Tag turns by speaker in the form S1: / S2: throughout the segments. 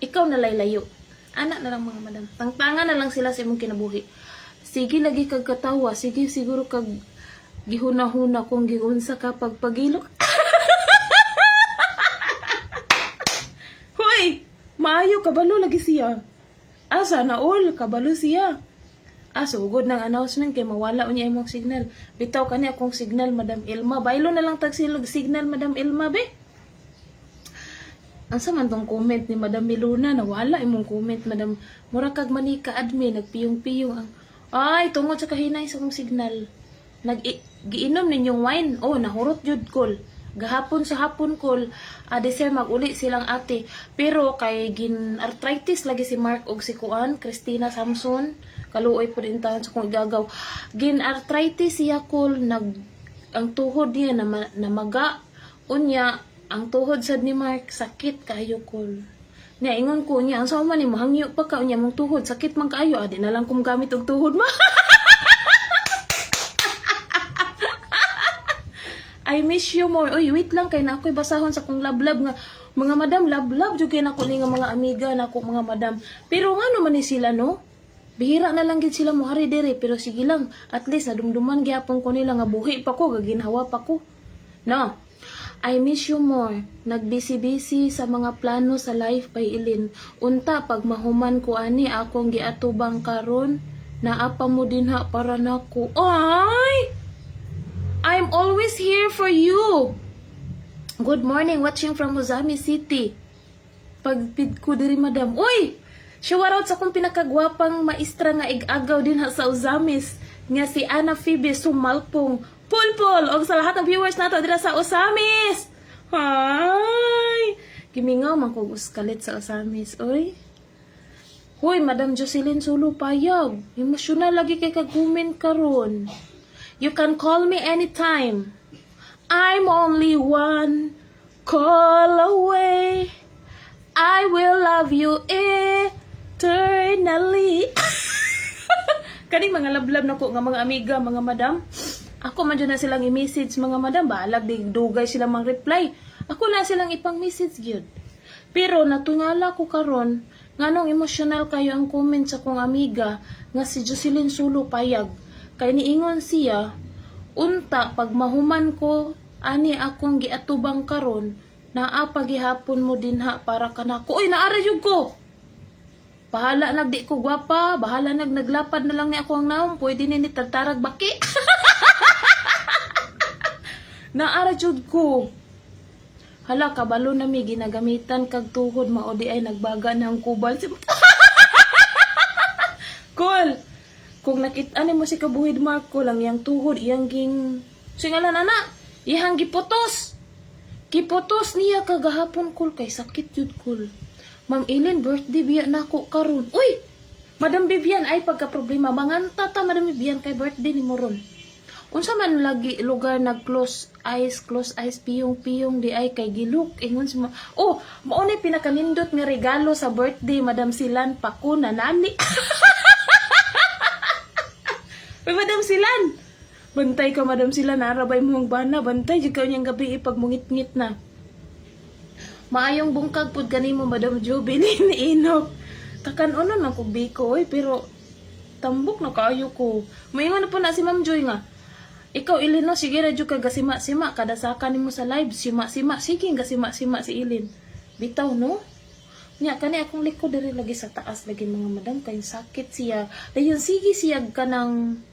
S1: ikaw na laylayo. Anak na lang mga madam. Tangtangan na lang sila sa imong kinabuhi. Sige lagi kag katawa, sige siguro kag gihuna-huna kung giunsa ka pagpagilok. Hoy, maayo kabalo lagi siya. Asa na all kabalo siya. Sugod ng announcement kay mawala unya imong signal. Bitaw kani akong signal, Madam Ilma. Baylo na lang tag silog signal, Madam Ilma be. Ang man tong comment ni Madam Miluna, nawala imong comment, Madam. Mura kag manika admin, nagpiyong-piyong ang ay tungod sa kahinay sa akong signal. Giinom ninyong wine. Oh, nahurot jud kol. Gahapon sa hapon kol, deser maguli silang ate. Pero kay gin arthritis lagi si Mark og si Kuan, Christina Samson. Kaluoy po din taon sa kong igagaw. Gin arthritis siya kol, ang tuhod niya namaga. Unya, ang tuhod sad ni Mark, sakit kayo kol. Niya, ingon ko niya, ang sama ni mahangyo pa ka, unya mong tuhod, sakit man kaayo. Di na lang kung gamit og tuhod ma. I miss you more. Uy, wait lang, kay na ako'y basahon sa kong lablab nga. Mga madam, lablab, jud kay na ko ni nga mga amiga na ko mga madam. Pero nga naman ni sila, no? Bihira na lang gid sila mo hari diri, pero sige lang, at least nadumduman gyapon ko nila nga buhi pa ko, gaginhawa pa ko. No. I miss you more. Nagbisi-bisi sa mga plano sa life by Ilin. Unta pag mahuman ko ani akong giatubang karon, naapa mo dinha para nako. Ay! I'm always here for you. Good morning, watching from Ozami City. Pagpid ko diri madam. Uy! Shout out sa akong pinakagwapang maestra nga igagaw din sa Ozamis nga si Ana Phoebe Sumalpong. Pulpol og sa lahat ng viewers nato dira sa Ozamis. Hi. Gimingaw man kog uskalit sa Ozamis, oy. Hoy, Madam Jocelyn Sulu payag. Emosyonal lagi kay kag-comment karon. You can call me anytime. I'm only one call away. I will love you eternally. Kani mga lablab na ko nga mga amiga, mga madam. Ako man dyan na silang i-message mga madam. Balag di dugay silang mang-reply. Ako na silang ipang-message gyud. Pero natungala ko karon nganong emotional kayo ang comment sa kong amiga nga si Jocelyn Sulu payag. Kay niingon siya, unta pag mahuman ko ani akong giatubang karon, naa pagihapon mo dinha para kanako. Uy, naara jud ko. Bahala nagdi ko gwapa, bahala naglapad na lang ni ako ang naong, pwede ni tagtarag baki. Naara jud ko. Hala, kabalo na mi ginagamitan kag tuhod mao di ay nagbaga na ang kubal. Cool. Kung nakita ni mo si kabuhid Mark ko lang yang tuhod iyang ging singalan ana, iyang giputos. Giputos niya kagahapon kul kay sakit jud kul. Ma'am Ellen, birthday biya na ako karon. Uy! Madam Vivian, ay pagka-problema. Manganta ta, Madam Vivian, kay birthday ni Moron. Unsa man lagi lugar nag close eyes, piyong-piyong di ay kay giluk. Ingon si oh, maunay pinakanindot nga regalo sa birthday, Madam Silan, pako na nani. Uy, Madam Silan! Bantay ka, Madam Silan, narabay mong bana. Bantay, di ka niyang gabi ipag mungit-ngit na. Maayong bungkag pud kanimo Madam Jubilin Inok. Kakan-ono na ko biko pero tambok na kaayo ko. Maingon na po na si Ma'am Joy nga. Ikaw Ilin no, sige ra jud ka gasima-sima kada saka nimo sa live, sima-sima sige gasima-sima si Ilin. Bitaw no? Nya kani akong likod diri lagi sa taas lagi mga madam kay sakit siya. Dayon sige siya kanang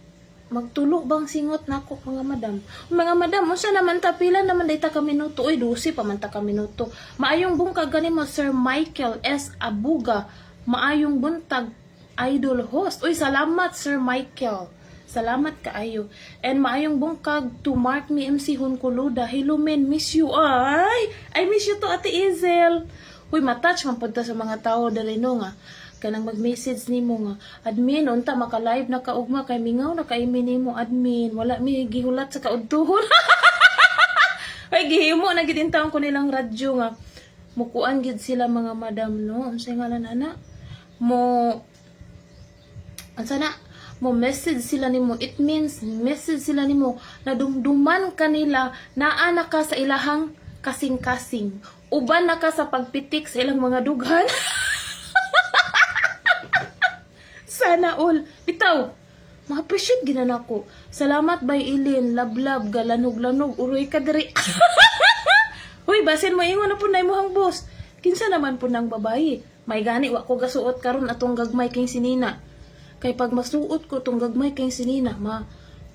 S1: magtulo bang singot nako mga madam. Mga madam, unsa naman ta pila naman dayta ka minuto. Uy, 12 pa man ta ka minuto. Maayong bungkag gani mo Sir Michael S. Abuga. Maayong buntag idol host. Uy, salamat Sir Michael. Salamat kaayo. And maayong bungkag to Mark me MC Hunkuluda. Hello men, miss you. Ay, I miss you to Ate Izel. Uy, matouch man pud ta sa mga tao dali no nga. Kanang mag-message nimo nga, admin, unta maka-live na kaugma kay mingaw na ka-email nimo admin. Wala mi gihulat sa kaudtuhon. Ay gihimo na gid intawon ko nilang radyo nga. Mukuan gid sila mga madam no. Unsay ngalan ana? Mo message sila nimo. It means message sila nimo na dumduman kanila naa na ka sa ilahang kasing-kasing. Uban na ka sa pagpitik sa ilang mga dughan. Sana all. Bitaw, ma-appreciate ginan ako. Salamat bay Ilin, lablab, galanog-lanog, uroy ka diri. Hoy, basin mo ingon na po na imuhang boss. Kinsa naman po ng babae. May gani, wa ko gasuot karon atong gagmay king sinina. Kay pag masuot ko tong gagmay king sinina,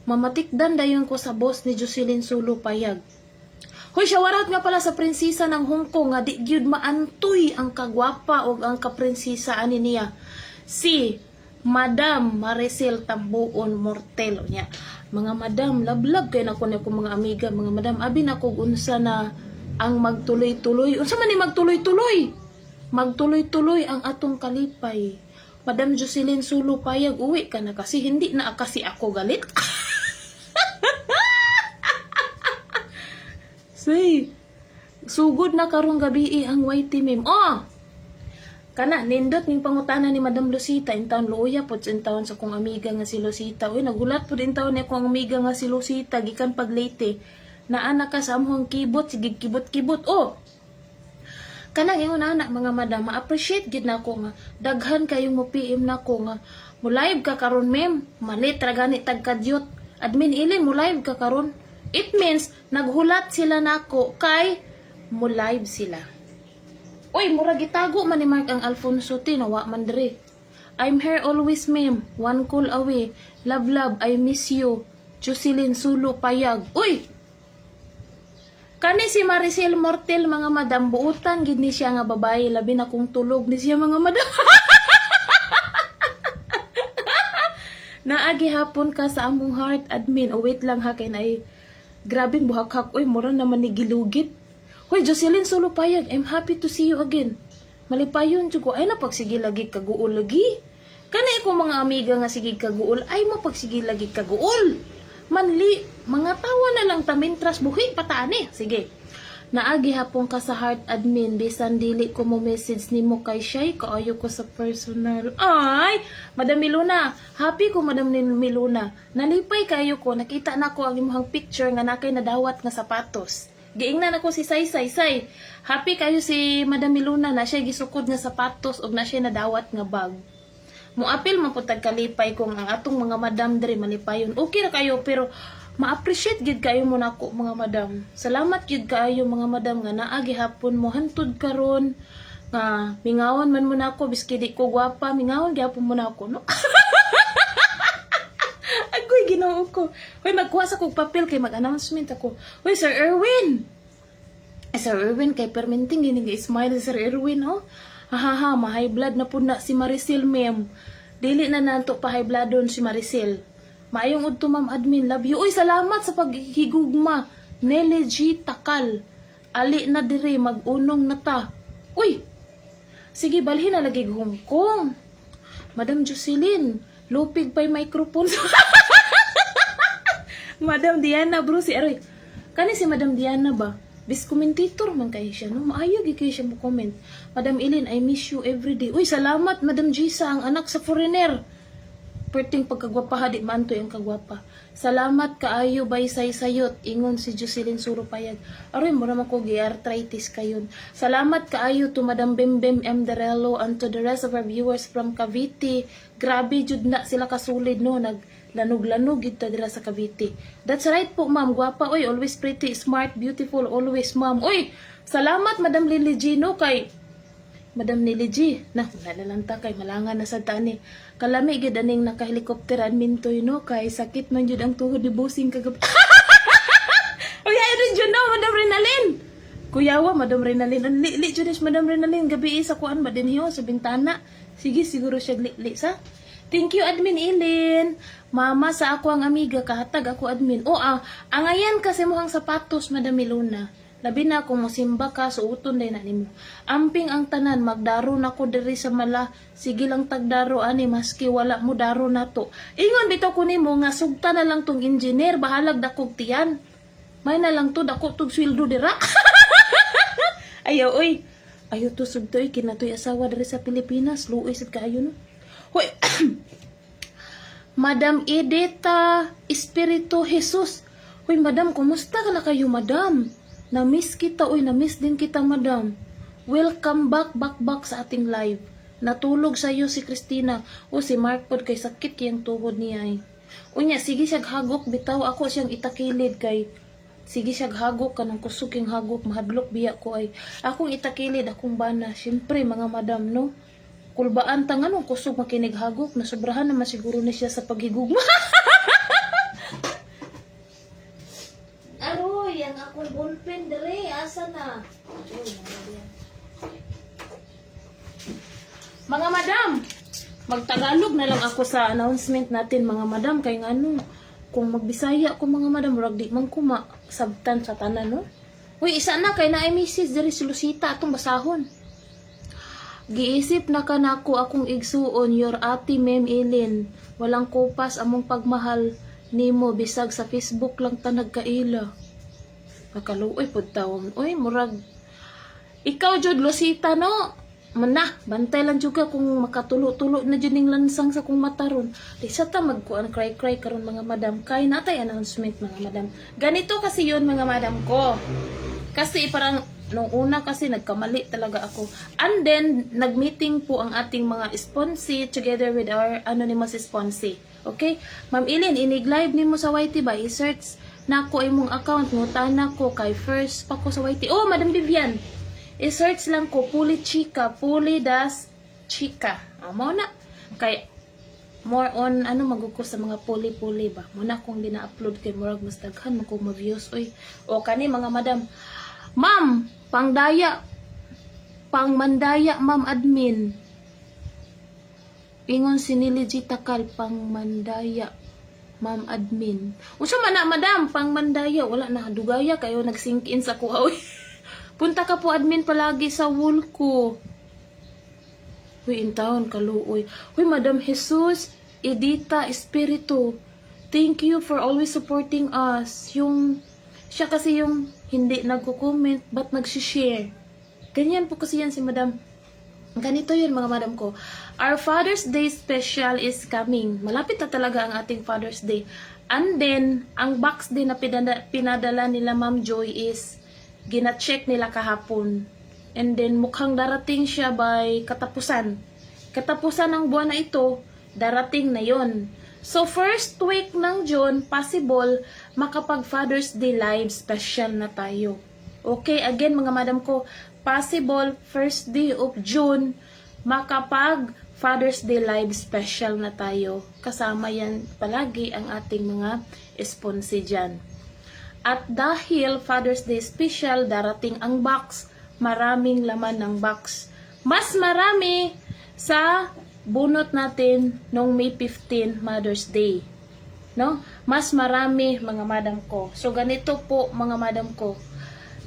S1: mamatikdan dayon ko sa boss ni Jocelyn Sulo Payag. Hoy, shawarat nga pala sa prinsesa ng Hong Kong nga di gyud maantoy ang kagwapa o ang kaprinsesa ani niya. Si Madam Maricel Tambuon Mortelo niya. Mga madam, lablab kay nako ni akong mga amiga, mga madam, abi na ko unsa na ang magtuloy-tuloy. Unsa man ni magtuloy-tuloy? Magtuloy-tuloy ang atong kalipay. Madam Jocelyn Sulo Payag, uwi ka na kasi hindi na kasi ako galit. Say, sugod na karong gabi ang whitey meme. Oh! Kana, nindot ning pangutana ni Madam Lucita, in taon luya po in taon sa kong amiga nga si Lucita. Uy, nagulat po din taon ni akong amiga nga si Lucita, gikan paglate. Na anak ka sa among kibot, sige kibot-kibot. Oh! Kana, yung anak mga madam, ma-appreciate gid na ko nga. Daghan kayong mo PM na ko nga. Mo live ka karon mem, malit ra gani tagkadyot. Admin Ilin, mo live ka karon. It means, naghulat sila nako kay mo live sila. Uy, mura gitago man ni Mark ang Alfonso tinawa man diri. I'm here always, ma'am. One call away. Love, love, I miss you. Jocelyn Sulo Payag. Uy! Kani si Maricel Mortel, mga madam, buutan gid ni siya nga babae, labi na kung tulog ni siya mga madam. Naagi hapon ka sa among heart admin. O wait lang ha, kay na grabing buhak-hak. Uy, mura naman ni gilugit. Hoy, Jocelyn Sulo Payag, I'm happy to see you again. Malipayon jud ko, ay napagsige lagi kaguol lagi. Kanay ko mga amiga nga sige kaguol, ay mapagsige lagi kaguol. Manli, mga tawa na lang tamintras buhi pataani. Sige. Naagi hapon ka sa heart admin, bisan dili ko mo message nimo kay Shay, kaayo ko sa personal. Ay, Madam Miluna, happy ko Madam Miluna. Nalipay kayo ko, nakita na ko ang imong picture nga nakay nadawat nga sapatos. Giingnan ako si Say. Happy kayo si Madam Miluna na siya gisukod nga sapatos ug na siya nadawat nga bag. Muapil man pud kalipay kung ang atong mga madam diri malipayon. Okay ra kayo pero ma-appreciate gid kayo mo nako mga madam. Salamat gid kayo mga madam nga naagi hapon mo hantud karon nga mingawon man mo nako biski di ko gwapa, mingawon gyapon mo nako no. Agoy Ginoo ko. Hoy magkuha sa kog papel kay mag-announcement ako. Hoy Sir Erwin. Sir Erwin kay perminting gini nga smile Sir Erwin oh. Hahaha, ma-high blood na pud na si Maricel ma'am. Dili na nanto pa high blood don si Maricel. Maayong udto ma'am admin, love you. Uy, salamat sa paghigugma. Nelly G. Takal. Ali na dire, mag-unong na ta. Uy, sige, balhin na lagi Hong Kong. Madam Jocelyn, lupig pa'y microphone. Madam Diana, bro, si Aroy. Kani si Madam Diana ba? Bis commentator man kayo siya, no? Maayo kayo siya mo comment. Madam Ilin, I miss you every day. Uy, salamat, Madam Gisa, ang anak sa foreigner. Perting pagkagwapa, di mantoy ang kagwapa. Salamat kaayo bay sayot, ingon si Jocelyn Sulo Payag. Aroy, mura man ko arthritis kayon. Salamat kaayo to Madam Bembem M. Darello and to the rest of our viewers from Cavite. Grabe jud na sila kasulid no, naglanog-lanog ito dira sa Cavite. That's right po ma'am, gwapa. Oy, always pretty, smart, beautiful, always ma'am. Oy, salamat Madam Lily Gino kay Madam Lily G, na nalalanta kay malangan na sa tani. Kalami gid aning naka-helicopteran mintoy no kay sakit man jud ang tuhod ni busing kagabi. Oy, ay rin jud no, Madam Renalyn. Kuyawa, Madam Renalyn. Ang li jud Madam Renalyn gabi sa kuan ba din hiyo sa bintana. Sige, siguro siya li sa. Thank you Admin Ilin. Mama sa ako ang amiga kahatag ako admin. O angayan kasi mohang sapatos Madam Miluna. Labi na kung mosimba ka, suuton day na nimo. Amping ang tanan, magdaro na ko diri sa mala. Sige lang tagdaro, ani, maski wala mo daro na to. Ingon bitaw ko nimo nga, sugta na lang tong engineer, bahalag dakog tiyan. May na lang to, dako tong sweldo dira. Ayaw, oy. Ayaw to sugto, kinatoy asawa diri sa Pilipinas. Luoy sad kaayo, no? Hoy, Madam Edita Espiritu Jesus. Hoy, madam, kumusta ka na kayo, madam? Na-miss kita, na-miss din kita, madam. Welcome back sa ating live. natulog sa'yo si Christina. O si Mark pod kay sakit kayang tuhod niya ay. Unya, sige siyag hagok, bitaw ako siyang itakilid kay sige siyag hagok kanang kusog yung hagok, mahadlok biya ko ay. Akong itakilid, akong bana. Siyempre, mga madam, no? Kulbaan ta nga nung kusog makinig hagok, nasobrahan naman siguro na siya sa paghigugma. Aroy, yan akong ballpen dere, asa na? Mga madam, magtagalog na lang ako sa announcement natin mga madam kay ngano kung magbisaya ko mga madam rag di man ko masabtan sa tanan no. Uy, isa na kay naay message diri si Lucita atong basahon. Giisip na kanako akong igsuon your ate Ma'am Ellen. Walang kupas among pagmahal nimo bisag sa Facebook lang ta nagkaila. Nakaluoy pud tawon. Uy, murag ikaw jud Lucita no. Mana, bantay lang juga kung makatulo-tulo na dyan yung lansang sa kong mataron. Di sa ta magkuan cry-cry karon mga madam. Kay natay announcement mga madam. Ganito kasi yun mga madam ko. Kasi parang nung una kasi nagkamali talaga ako. And then, nagmeeting po ang ating mga sponsee together with our anonymous sponsee. Okay? Ma'am Ellen, inig-live nimo sa YT ba? I-search na ko imong account. Ngutan na ko kay first pa ko sa YT. Oh, Madam Vivian! I-search lang ko, Puli Chica, Puli das Chica. Mo na. Kay, more on, maguko sa mga puli-puli ba? Muna kung dina-upload kay murag mas daghan, mo kung ma-views. Oy. O, kani mga madam. Ma'am, pangdaya, pangmandaya, ma'am admin. Ingon siniliji takal, pangmandaya, ma'am admin. Unsa man na, madam, pangmandaya, wala na, dugaya kayo, nag-sink in sa kuha. Oy. Punta ka po admin palagi sa Wulko. Uy, intawon kaluoy. Uy, Madam Jesus, Edita Espiritu, thank you for always supporting us. Siya kasi yung hindi nagko-comment, but nag-share. Ganyan po kasi yan si Madam. Ganito yun mga madam ko. Our Father's Day special is coming. Malapit na talaga ang ating Father's Day. And then, ang box din na pinadala nila Ma'am Joy is gina-check nila kahapon. And then, mukhang darating siya by katapusan. Katapusan ng buwan na ito, darating na yon. So, first week ng June, possible, makapag Father's Day live special na tayo. Okay, again mga madam ko, possible, first day of June, makapag Father's Day live special na tayo. Kasama yan palagi ang ating mga sponsee dyan. At dahil Father's Day special, darating ang box, maraming laman ng box. Mas marami sa bunot natin nung May 15 Mother's Day. No? Mas marami mga madam ko. So ganito po mga madam ko.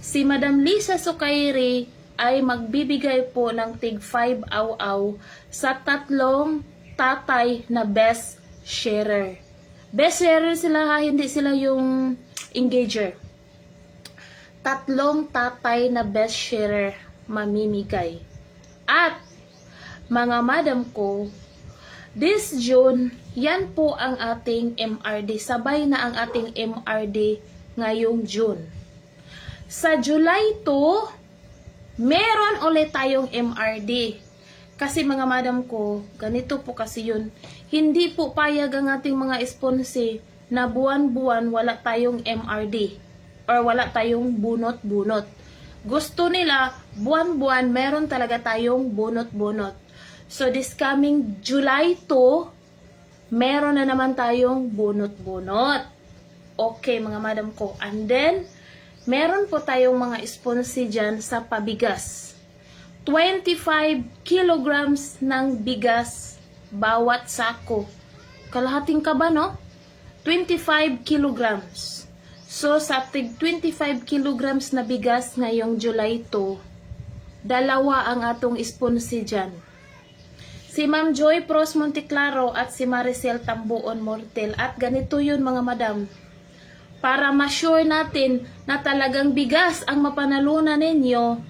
S1: Si Madam Lisa Sukairi ay magbibigay po ng tig 5 aw-aw sa 3 tatay na best sharer. Best sharer sila ha, hindi sila yung engager. 3 tatay na best sharer mamimigay. At mga madam ko, this June, yan po ang ating MRD. Sabay na ang ating MRD ngayong June. Sa July 2, meron ulit tayong MRD. Kasi mga madam ko, ganito po kasi yun. Hindi po payag ang ating mga sponsee na buwan-buwan wala tayong MRD or wala tayong bunot-bunot. Gusto nila, buwan-buwan meron talaga tayong bunot-bunot. So this coming July 2, meron na naman tayong bunot-bunot. Okay mga madam ko. And then, meron po tayong mga sponsee dyan sa pabigas. 25 kilograms ng bigas bawat sako. Kalahating ka ba, no? 25 kilograms. So, sa tig 25 kilograms na bigas ngayong July 2, 2 ang atong sponsee dyan. Si Ma'am Joy Pros Monteclaro at si Maricel Tambuon Mortel. At ganito yun mga madam. Para ma-sure natin na talagang bigas ang mapanalunan ninyo,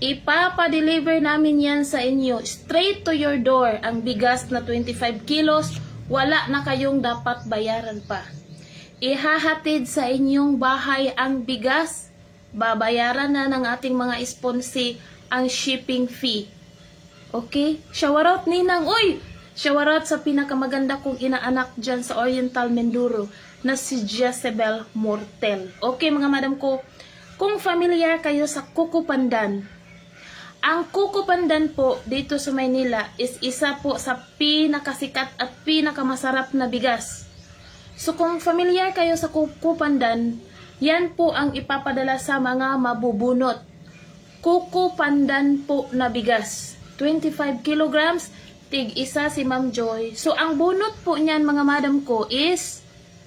S1: ipapa-deliver namin yan sa inyo. Straight to your door. Ang bigas na 25 kilos, wala na kayong dapat bayaran pa. Ihahatid sa inyong bahay ang bigas, babayaran na ng ating mga sponsee ang shipping fee. Okay? Shoutout Ninang. Uy! Shoutout sa pinakamaganda kong inaanak dyan sa Oriental Mindoro na si Jezebel Mortel. Okay mga madam ko, kung familiar kayo sa Kuko Pandan, ang Kuko Pandan po dito sa Maynila is isa po sa pinakasikat at pinakamasarap na bigas. So kung familiar kayo sa Kuko Pandan, yan po ang ipapadala sa mga mabubunot. Kuko Pandan po na bigas. 25 kilograms, tig isa si Ma'am Joy. So ang bunot po niyan mga madam ko is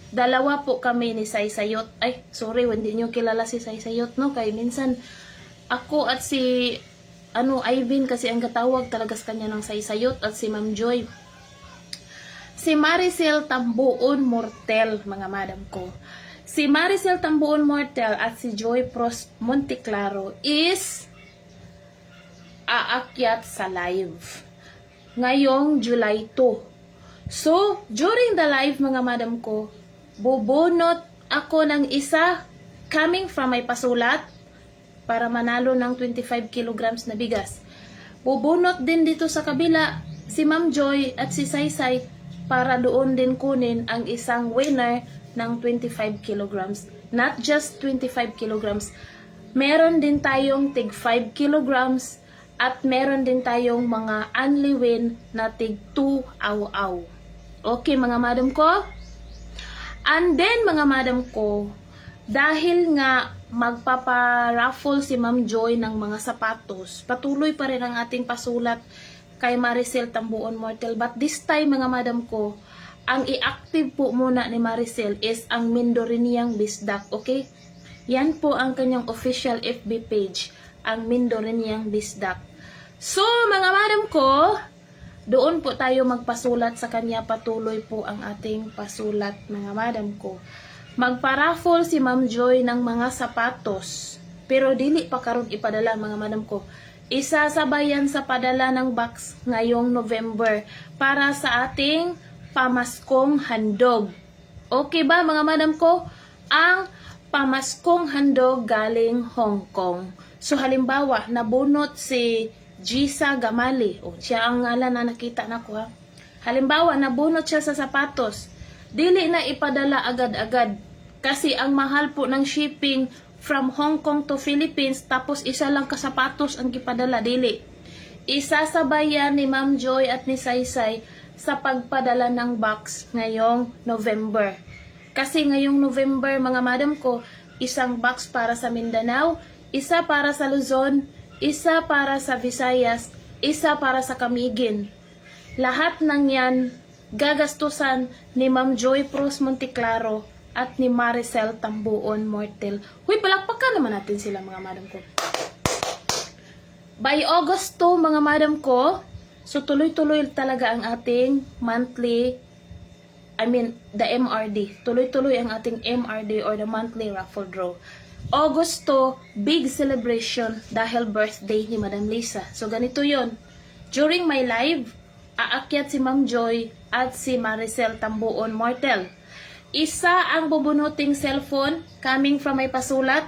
S1: dalawa po kami ni Saysayot. Ay, sorry, hindi nyo kilala si Saysayot, no? Kaya minsan ako at si Ivan kasi ang katawag talaga sa kanya ng Saysayot at si Ma'am Joy. Si Maricel Tambuon Mortel, mga madam ko. Si Maricel Tambuon Mortel at si Joy Pros Monteclaro is aakyat sa live ngayong July 2. So, during the live mga madam ko, bubunot ako ng isa coming from may pasulat para manalo ng 25 kilograms na bigas. Bubunot din dito sa kabila si Ma'am Joy at si Saysay para doon din kunin ang isang winner ng 25 kilograms. Not just 25 kilograms. Meron din tayong tig 5 kilograms at meron din tayong mga only win na tig 2 aw-aw. Okay mga madam ko? And then mga madam ko, dahil nga magpapa-raffle si Ma'am Joy ng mga sapatos, patuloy pa rin ang ating pasulat kay Maricel Tambuon Mortel. But this time mga madam ko, ang i-active po muna ni Maricel is ang Mindoriniang Bisdak. Okay? Yan po ang kanyang official FB page, ang Mindoriniang Bisdak. So, mga madam ko, doon po tayo magpasulat sa kanya. Patuloy po ang ating pasulat, mga madam ko. Magpa-raffle si Ma'am Joy ng mga sapatos. Pero dili pa karon ipadala, mga madam ko. Isasabayan sa padala ng box ngayong November para sa ating pamaskong handog. Okay ba, mga madam ko? Ang pamaskong handog galing Hong Kong. So, halimbawa, nabunot si Gisa Gamali. O, siya ang ngalan na nakita na ko ha. Halimbawa, nabunot siya sa sapatos. Dili na ipadala agad-agad. Kasi ang mahal po ng shipping from Hong Kong to Philippines, tapos isa lang kasapatos ang ipadala. Dili. Isasabayan ni Ma'am Joy at ni Saysay sa pagpadala ng box ngayong November. Kasi ngayong November, mga madam ko, isang box para sa Mindanao, isa para sa Luzon, isa para sa Visayas, isa para sa Camiguin. Lahat ng yan gagastusan ni Ma'am Joy Pros Monteclaro at ni Maricel Tambuon Mortel. Huy, palakpakan naman natin sila mga madam ko. By August 2, mga madam ko, so tuloy-tuloy talaga ang ating monthly, the MRD. Tuloy-tuloy ang ating MRD or the monthly raffle draw. August 2, big celebration dahil birthday ni Madam Lisa. So, ganito yon. During my live, aakyat si Ma'am Joy at si Maricel Tambuon Mortel. Isa ang bubunuting cellphone coming from may pasulat.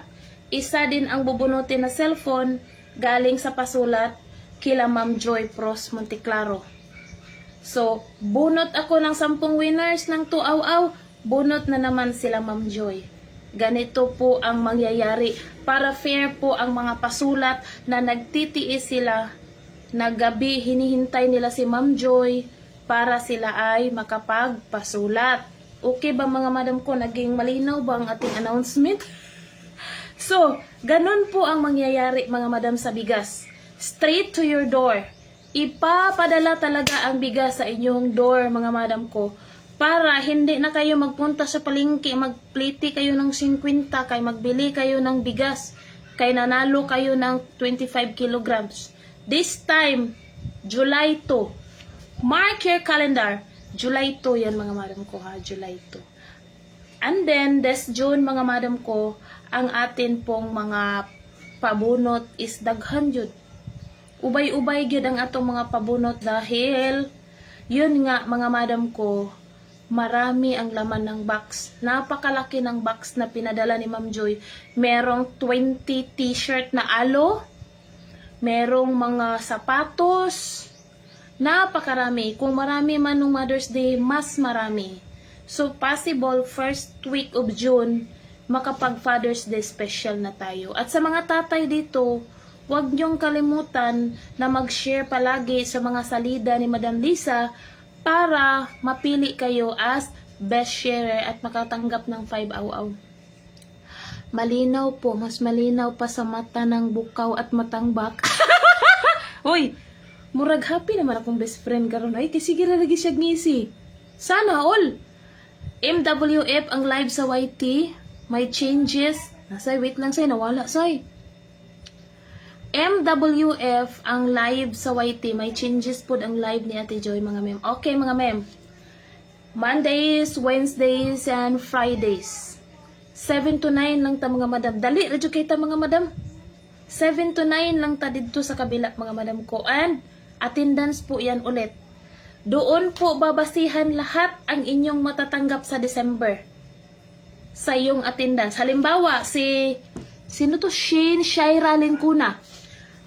S1: Isa din ang bubunutin na cellphone galing sa pasulat kila Ma'am Joy Pros Monteclaro. So, bunot ako ng 10 winners ng 2 aw-aw. Bunot na naman sila Ma'am Joy. Ganito po ang mangyayari para fair po ang mga pasulat na nagtitiis sila na gabi hinihintay nila si Ma'am Joy para sila ay makapagpasulat. Okay ba mga madam ko? Naging malinaw ba ang ating announcement? So, ganun po ang mangyayari mga madam sa bigas. Straight to your door. Ipapadala talaga ang bigas sa inyong door mga madam ko. Para hindi na kayo magpunta sa palengke, magpliti kayo ng 50, kay magbili kayo ng bigas, kay nanalo kayo ng 25 kilograms. This time, July 2. Mark your calendar. July 2 yan mga madam ko ha, July 2. And then, this June mga madam ko, ang atin pong mga pabunot is daghan yun. Ubay-ubay yun ang atong mga pabunot dahil, yun nga mga madam ko, marami ang laman ng box. Napakalaki ng box na pinadala ni Ma'am Joy. Merong 20 t-shirt na alo. Merong mga sapatos. Napakarami. Kung marami man nung Mother's Day, mas marami. So, possible first week of June, makapag Father's Day special na tayo. At sa mga tatay dito, huwag niyong kalimutan na mag-share palagi sa mga salida ni Madam Lisa para mapili kayo as best sharer at makatanggap ng 5 aw-aw. Malinaw po, mas malinaw pa sa mata ng bukaw at matangbak. Hoy, murag happy naman akong best friend karon. Ay, kasi gira lagi siya ngisi. Sana all. MWF ang live sa YT. May changes. Nasay, wait lang say, nawala say. MWF ang live sa YT. May changes po ang live ni Ate Joy, mga mem. Okay, mga mem. Mondays, Wednesdays, and Fridays. 7 to 9 lang ta, mga madam. Dali, radyo kay ta, mga madam. 7 to 9 lang ta dito sa kabila, mga madam ko. And, attendance po yan ulit. Doon po babasihan lahat ang inyong matatanggap sa December. Sa iyong attendance. Halimbawa, sino to? Shane Shaira Lincuna.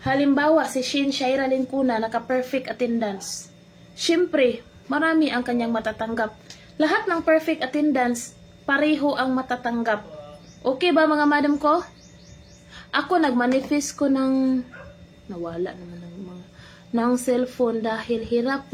S1: Halimbawa, si Shane Shaira Lincuna, naka-perfect attendance. Siyempre, marami ang kanyang matatanggap. Lahat ng perfect attendance, pareho ang matatanggap. Okay ba, mga madam ko? Ako, nagmanifest ko ng... Nawala naman ng cellphone dahil hirap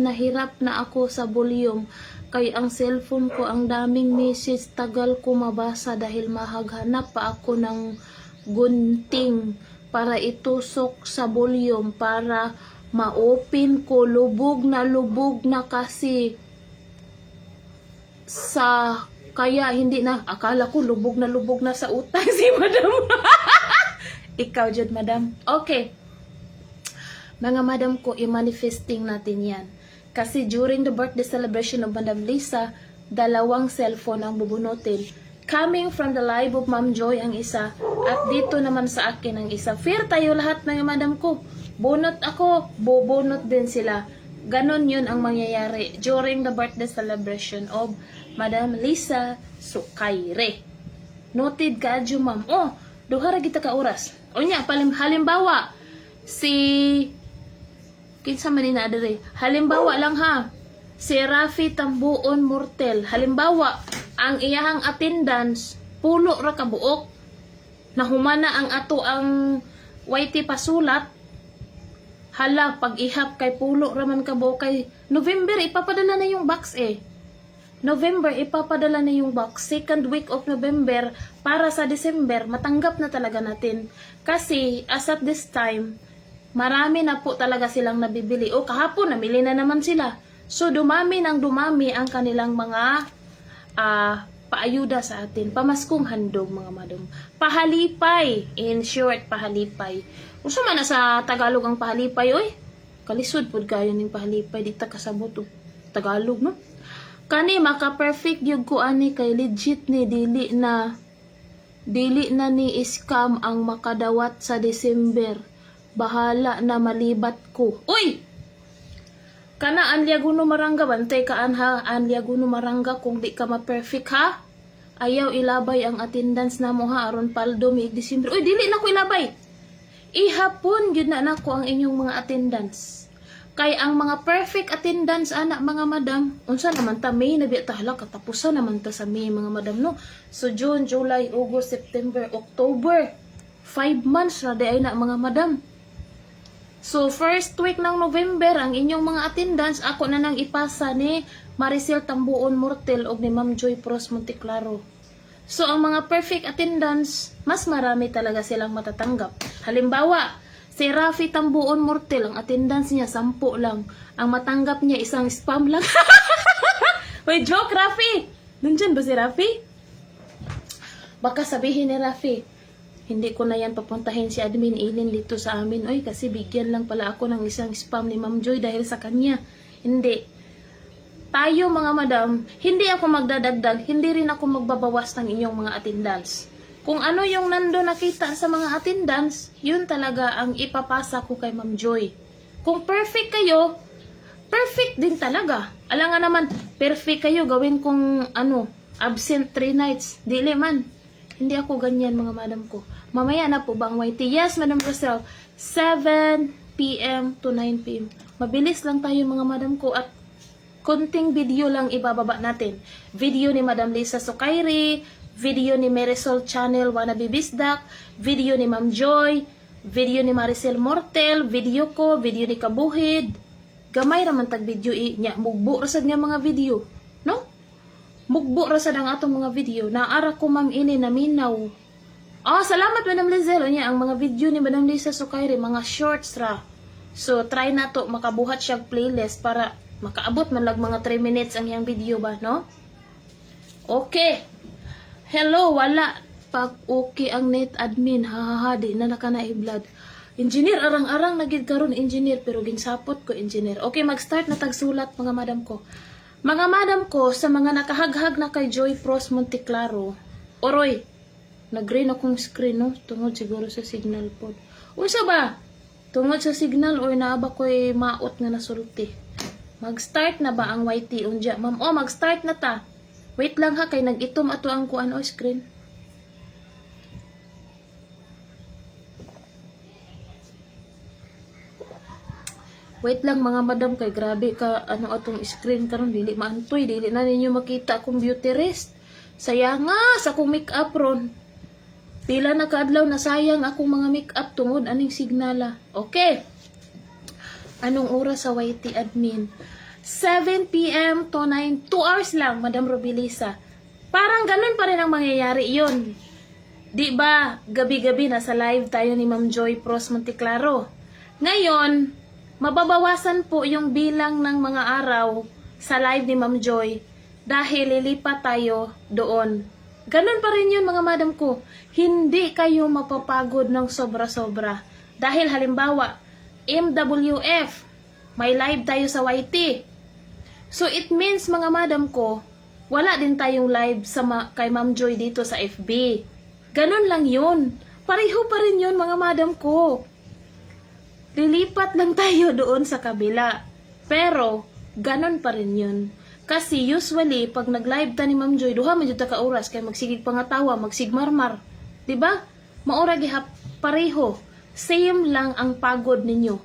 S1: na ako sa volume. Kay ang cellphone ko, ang daming message, tagal ko mabasa dahil mahaghanap pa ako ng gunting para itusok sa volume para ma-open ko. Lubog na kasi sa kaya hindi na, akala ko lubog na sa utang si madam. Ikaw jud, madam. Okay, mga madam ko, i-manifesting natin yan. Kasi during the birthday celebration of Madam Lisa, 2 cellphone ang bubunutin. Coming from the live of Ma'am Joy ang isa, at dito naman sa akin ang isa. Fair tayo lahat, mga madam ko. Bunot ako, bubunot din sila. Ganon yun ang mangyayari during the birthday celebration of Madam Lisa Sukayre. Noted ka, adyo, ma'am. Oh, duha ra kita ka oras. O niya, halimbawa, kinsa man ni na adere. Halimbawa lang ha, si Rafi Tambuon Mortel. Halimbawa, ang iyahang attendance, pulo ra ka buok. Nahumana ang ato ang YT pasulat. Hala, pag ihap kay pulo raman ka buok kay November, ipapadala na yung box eh. November, ipapadala na yung box. Second week of November, para sa December, matanggap na talaga natin. Kasi, as at this time, marami na po talaga silang nabibili. O kahapon, namili na naman sila. So, dumami ang kanilang mga paayuda sa atin. Pamaskong handog, mga madam. Pahalipay. In short, pahalipay. Usa man na sa Tagalog ang pahalipay, oy. Kalisod po kayo ng pahalipay. Di ta kasabot o Tagalog, no? Kani, maka-perfect yung ko ani kay legit ni dili na ni scam ang makadawat sa December. Bahala na malibat ko. Uy! Kana Anliaguno Maranga, bantay ka anha Anliaguno Maranga kung di ka ma-perfect ha. Ayaw ilabay ang attendance na mo ha aron paldo mi December. Uy, dili na ko ilabay. Ihapon gyud na nako ang inyong mga attendance. Kay ang mga perfect attendance anak mga madam, unsa naman ta May na biya ta hala katapusan naman ta sa May mga madam no. So June, July, August, September, October. 5 months na di ay na mga madam. So, first week ng November, ang inyong mga attendance, ako na nang ipasa ni Maricel Tambuon Mortel o ni Ma'am Joy Pros Monteclaro. So, ang mga perfect attendance, mas marami talaga silang matatanggap. Halimbawa, si Rafi Tambuon Mortel, ang attendance niya, 10 lang. Ang matanggap niya, isang spam lang. Wait, joke, Rafi! Nandyan ba si Rafi? Baka sabihin ni Rafi, hindi ko na yan papuntahin si Admin Eileen dito sa amin. Oy, kasi bigyan lang pala ako ng isang spam ni Ma'am Joy dahil sa kanya. Hindi. Tayo mga madam, hindi ako magdadagdag, hindi rin ako magbabawas ng inyong mga attendance. Kung ano yung nando nakita sa mga attendance, yun talaga ang ipapasa ko kay Ma'am Joy. Kung perfect kayo, perfect din talaga. Alangan naman, perfect kayo, gawin kong absent 3 nights. Dili man. Hindi ako ganyan mga madam ko. Mamaya na po ba ang YT? Yes, Madam Rosel. 7 p.m. to 9 p.m. Mabilis lang tayo mga madam ko at konting video lang ibababa natin. Video ni Madam Lisa Sukairi, video ni Marisol Channel Wannabe Bisdak, video ni Ma'am Joy, video ni Maricel Mortel, video ko, video ni Kabuhid. Gamay raman tag video nya, mugbo rasad nga mga video, no? Mugbo rasad ang atong mga video. Naara ko ma'am ini naminaw. Salamat Madam Lizelle nya ang mga video ni Madam Lisa Sukairi, mga shorts ra. So try na to makabuhat siya playlist para makaabot man lag mga 3 minutes ang iyang video ba, no? Okay. Hello, wala. Pag okay ang net admin, hahaha, di na nakana-i-blood. Engineer, arang-arang nagid karon engineer, pero ginsapot ko engineer. Okay, mag-start na tagsulat mga madam ko. Mga madam ko, sa mga nakahaghag na kay Joy Pros Monteclaro, oroy, nag-green akong screen, no? Tungod siguro sa signal pod. Unsa ba? Tungod sa signal, or naaba ko'y maot nga nasulti. Mag-start na ba ang YT unja? Ma'am, mag-start na ta. Wait lang ha, kay nag-itom ato ang kuan o screen. Wait lang mga madam, kay grabe ka ano atong screen karon dili maantoy, dili na ninyo makita akong beauty rest. Sayang nga sa akong make-up ron. Pila na kaadlaw na sayang akong mga make-up tungod aning signala. Okay. Anong oras sa YT admin? 7 p.m. to 9. 2 hours lang, Madam Robilisa. Parang ganun pa rin ang mangyayari yun. Di ba, gabi-gabi nasa live tayo ni Ma'am Joy Pros Monteclaro. Ngayon, mababawasan po yung bilang ng mga araw sa live ni Ma'am Joy dahil lilipat tayo doon. Ganun pa rin yun mga madam ko. Hindi kayo mapapagod ng sobra-sobra. Dahil halimbawa, MWF, may live tayo sa YT. So it means mga madam ko, wala din tayong live sa kay Ma'am Joy dito sa FB. Ganun lang yun. Pareho pa rin yun mga madam ko. Lilipat lang tayo doon sa kabila. Pero, ganun pa rin yun. Kasi usually, pag nag-live ta ni Ma'am Joy, duha man jud ta ka oras kay magsigig pangatawa, magsigmarmar. 'Di ba? Maura gihap pareho. Same lang ang pagod ninyo.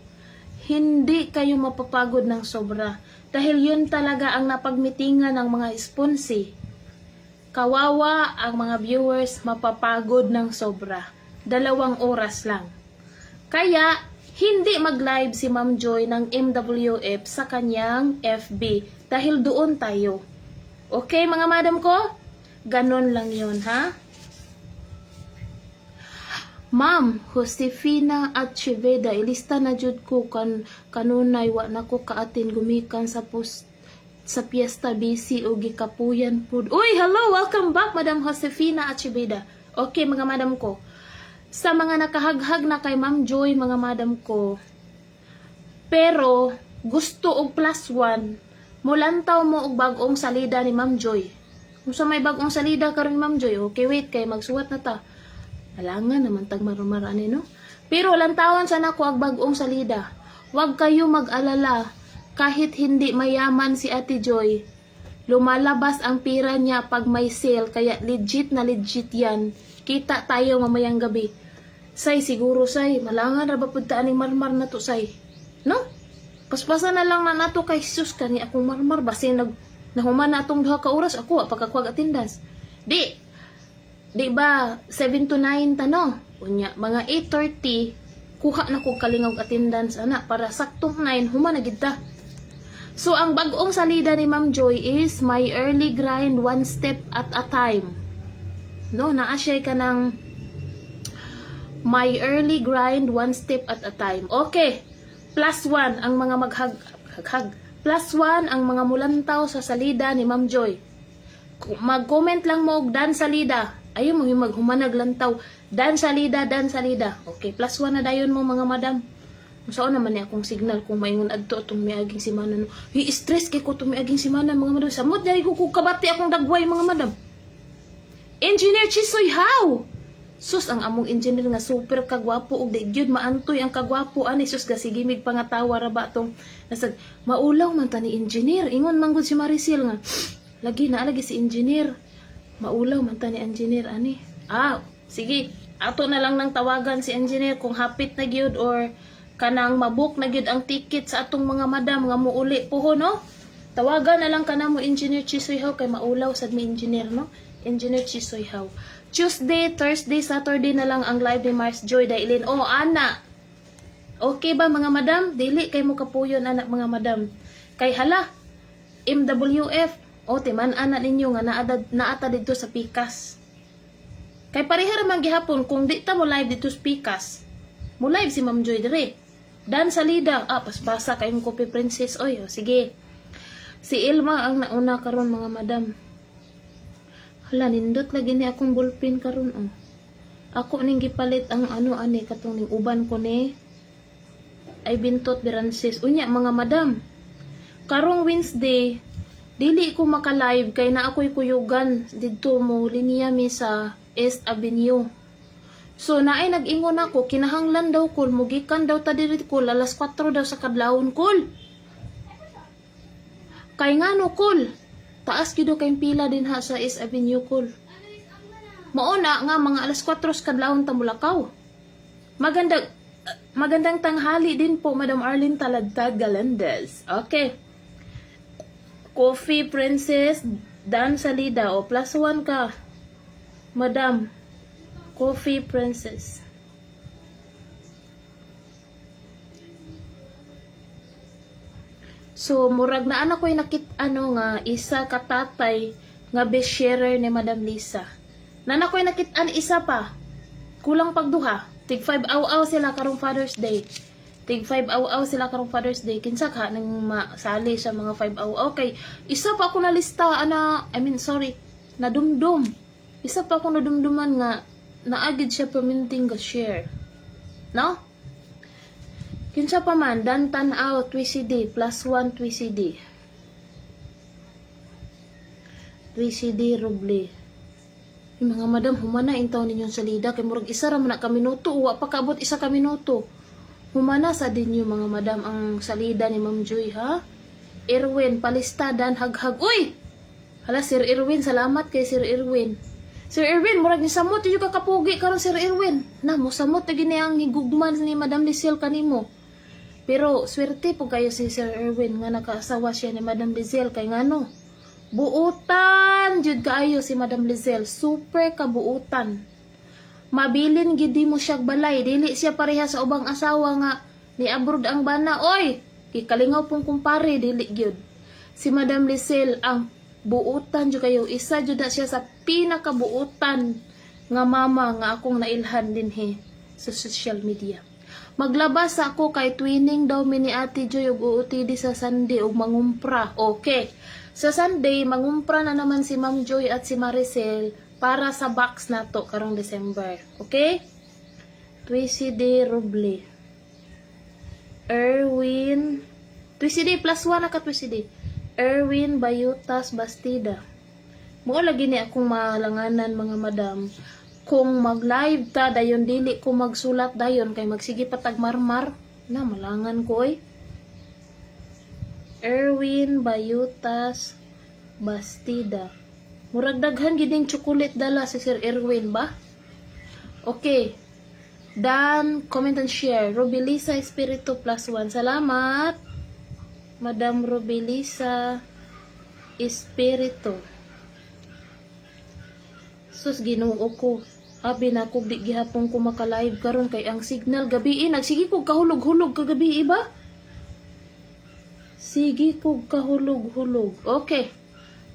S1: Hindi kayo mapapagod ng sobra. Dahil yun talaga ang napagmitingan ng mga sponsee. Kawawa ang mga viewers mapapagod ng sobra. 2 oras lang. Kaya, hindi mag-live si Ma'am Joy ng MWF sa kanyang FB. Dahil doon tayo. Okay mga madam ko? Ganon lang yun, ha? Ma'am, Josefina at Chiveda, ilista na jud ko kanunay wa nako kaatin gumikan sa piyesta BC o gikapuyan pud. Uy, hello, welcome back Madam Josefina at Chiveda. Okay mga madam ko. Sa mga nakahaghag na kay Ma'am Joy mga madam ko. Pero gusto og +1, mulantaw mo og bag-ong salida ni Ma'am Joy. Kung sa may bag-ong salida karon Ma'am Joy, okay wait kay magsuwat na ta. Alangan naman tag marumarani no. Pero lantawon sana ko ag bag-ong salida. Huwag kayo mag-alala kahit hindi mayaman si Ate Joy. Lumalabas ang pira niya pag may sale kaya legit na legit yan. Kita tayo mamayang gabi. Say siguro say malangan ra ba pud ta aning marmar na to say. No? Paspasan na lang na nato kay Jesus kani akong marmar basin nahuman na atong 2 ka oras ako pagkakuag attendance. Di ba, 7 to 9 tano? Unya, mga 8:30, kuha na ko kalingog attendance, ana, para saktong 9, human na gid ta. So, ang bag-ong salida ni Ma'am Joy is, my early grind, 1 step at a time. No, naa-share ka ng, my early grind, 1 step at a time. Okay, +1 ang mga +1 ang mga mulantaw sa salida ni Ma'am Joy. Mag-comment lang mo og dan salida. Ayaw mo yung maghumanag lantaw. Dan salida. Okay, +1 na dayon mo mga madam. Saan naman niya akong signal kung maingon adto itong miaging simana. No? I-stress kay ko itong miaging simana mga madam. Samot dahil hukog kabati akong dagway mga madam. Engineer Chisoy, how? Sus, ang among engineer nga super kagwapo. Og di maantoy ang kagwapo. Ani, sus, gasigimig pangatawa ra ba itong nasag, maulaw man ta ni engineer. Ingon manggod si Maricel nga. Lagi si engineer. Maulaw man ta ni engineer ani. Sige. Ato na lang nang tawagan si engineer kung hapit na gyud or kanang mabook na gyud ang ticket sa atong mga madam nga muuli po ho, no? Tawagan na lang kana mo Engineer Chisoy Haw kay maulaw sad mi engineer, no? Engineer Chisoy Haw. Tuesday, Thursday, Saturday na lang ang live ni Mars Joy Dailin. Oh, ana. Okay ba mga madam? Dili kay mo kapuyon anak mga madam. Kay hala, MWF, o timan ana ninyo nga naata dito sa Pikas. Kay pareha ramang gihapon kung di ta mo live dito sa Pikas. Mo live si Ma'am Joy dire. Dan Salida, paspasa kayong Coffee Princess. Oy, sige. Si Ilma ang nauna karon mga madam. Hala, nindot lagi ni akong ballpen karon oh. Ako ning gipalit ang ano ani katong ning uban ko ni ay bintot Berances. Unya mga madam. Karong Wednesday, dili ko maka-live kay na ako'y kuyugan didto mo linya mi sa East Avenue. So naay nag-ingon ako kinahanglan daw kul mugikan daw ta diri kul alas 4 daw sa kadlawon kul. Kay ngano kul? Taas gyud kay pila din ha sa East Avenue kul. Mauna nga mga alas 4 sa kadlawon ta mulakaw. Magandang tanghali din po Madam Arlene Taladtad Galandes. Okay. Coffee Princess Dan Salida o +1 ka. Madam Coffee Princess. So, murag na anak ko yung nga isa katatay nga best sharer ni Madam Lisa. Nanak ko yung isa pa. Kulang pagduha. Tig 5 aw-aw sila karong Father's Day. Tig 5 aw-aw sila karong Father's Day. Kinsa ka nang masali sa mga 5 aw-aw. Okay, isa pa ako na lista, nadumdum. Isa pa ako nadumduman nga naagid siya perminting ga share. No? Kinsa pa man, dan tan-aw, TWCD, +1 TWCD. TWCD, Roble. Yung mga madam, humana intaw ninyong salida. Kay murag isa ra man na kaminuto. Uwa pa kabot isa kaminuto. Humana sa din yung mga madam ang salida ni Ma'am Joy, ha? Erwin, palista, dan, haghag. Uy! Hala, Sir Erwin, salamat kay Sir Erwin. Sir Erwin, murag ni samot yung kakapugi karon Sir Erwin. Na, mo samot na gini ang higugman ni Madam Lizelle kanimo. Pero, swerte po kayo si Sir Erwin nga nakaasawa siya ni Madam Lizelle. Kay ngano? Buutan jud kaayo si Madam Lizelle, super kabuutan. Mabilin gid mo siya balay, dili siya pareha sa ubang asawa nga ni abroad ang bana. Oy, kikalingaw pong kumpare dili gyud. Si Madam Lizelle ang buutan jud kayo, isa jud na siya sa pinakabuutan nga mama nga akong nailhan dinhi sa social media. Maglabas ako kay twinning daw mi ni Ate Joy og uutidi sa Sunday og mangumpra. Okay. Sa Sunday, mangumpra na naman si Ma'am Joy at si Maricel para sa box na to karong December. Okay? TWCD Roble. Erwin. TWCD +1 na ka TWCD. Erwin Bayutas Bastida. Mo lagi ni akong malanganan mga madam. Kung mag-live ta, dayon dili ko magsulat dayon kay magsige patag marmar. Na, malangan ko eh. Erwin Bayutas Bastida. Murag daghan giding chocolate dala si Sir Erwin ba? Okay. Dan, comment and share. Robilisa Espiritu +1. Salamat. Madam Robilisa Espiritu. Sus, Ginoo ko. Abi na ko di gihapon ko maka-live karon kay ang signal gabi nagsige ko kahulog-hulog kagabi ba? Sige ko kahulog-hulog. Okay.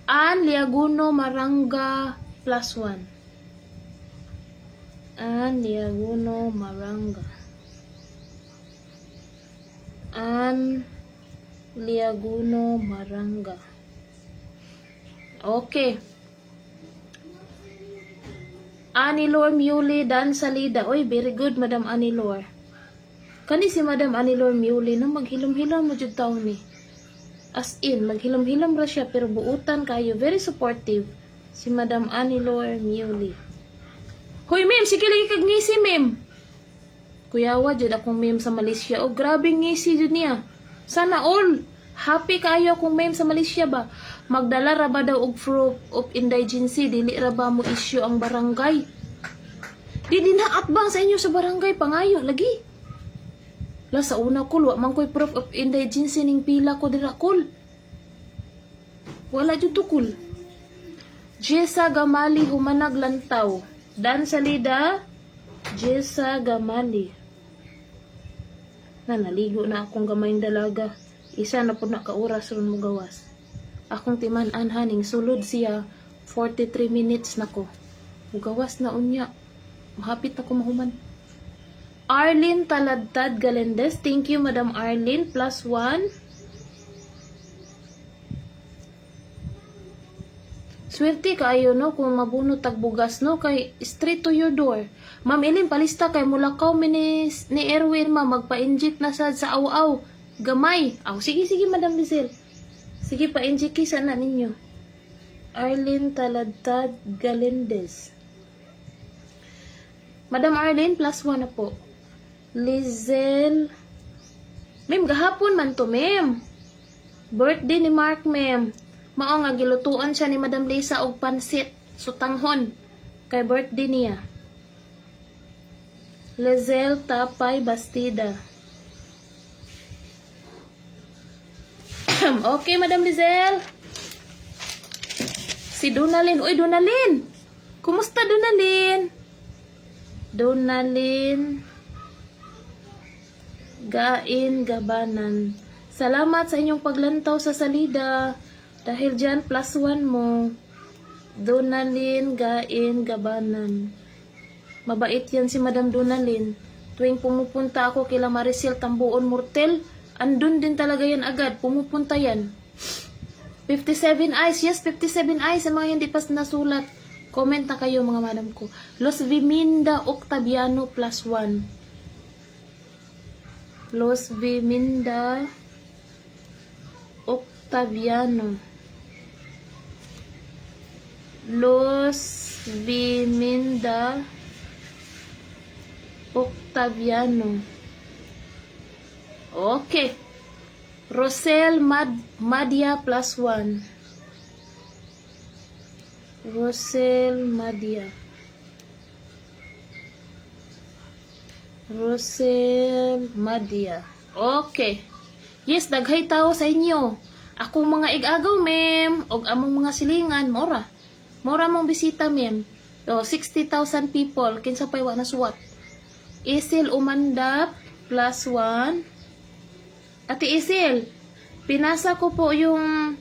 S1: An Liaguno Maranga +1. An Liaguno Maranga. An Liaguno Maranga. Okay. Anilor Muli Dan Salida. Oy, very good, Madam Anilor. Kani si Madam Anilor Muli na maghilom-hilom mo jud taon ni. As in, maghilom-hilom ra siya pero buutan kayo. Very supportive. Si Madam Anilor Muli. Hoy, ma'am, sige lagi kag ngisi, ma'am. Kuyawa jud akong ma'am sa Malaysia. Oh, grabe ngisi jud niya. Sana all. Happy kayo kung ma'am sa Malaysia ba? Magdala ra ba daw og proof of indigency? Dili ra ba mo issue ang barangay? Di dinaat bang sa inyo sa barangay? Pangayo, lagi. La sa una kul, wa man ko'y proof of indigency ning pila ko dira kul. Wala jud to kul. Jessa Gamali humanag lantaw. Dan salida, Jessa Gamali. Naligo na akong gamayng dalaga. Isa na po na kauras ron mo gawas. Akong timan-an haning sulod siya 43 minutes na ko. Mugawas na unya. Mahapit ako mahuman. Arlene Taladtad Galendez. Thank you, Madam Arlene. +1. Swerte kaayo no kung mabuno tagbugas no kay straight to your door. Ma'am Elin palista kay mulakaw ni Erwin ma magpa-inject na sa aw-aw. Gamay. Sige Madam Lizelle. Sige pa-inject sana ninyo. Arlene Taladtad Galendez. Madam Arlene +1 na po. Lizelle. Ma'am gahapon man to ma'am. Birthday ni Mark ma'am. Mao nga gilutuan siya ni Madam Lisa og pansit sutanghon kay birthday niya. Lizelle Tapay Bastida. Okay, Madam Lizelle. Si Donalyn. Uy, Donalyn. Kumusta, Donalyn? Donalyn Gain Gabanan. Salamat sa inyong paglantaw sa salida. Dahil dyan, +1 mo. Donalyn Gain Gabanan. Mabait yan si Madam Donalyn. Tuwing pumupunta ako kila Maricel Tambuon Mortel, andun din talaga yan agad. Pumupunta yan. 57 eyes. Yes, 57 eyes. Sa mga hindi pa nasulat. Comment na kayo mga madam ko. Los Viminda Octaviano +1. Los Viminda Octaviano. Los Viminda Octaviano. Okay. Rosel Madia +1. Rosel Madia. Rosel Madia. Okay. Yes, daghay tao sa inyo. Akong mga igagaw, ma'am, og among mga silingan, mora. Mora mong bisita, ma'am. So, 60,000 people. Kinsa pa'y wa na suwat. Isil Umandap +1. Ate Isil, pinasa ko po yung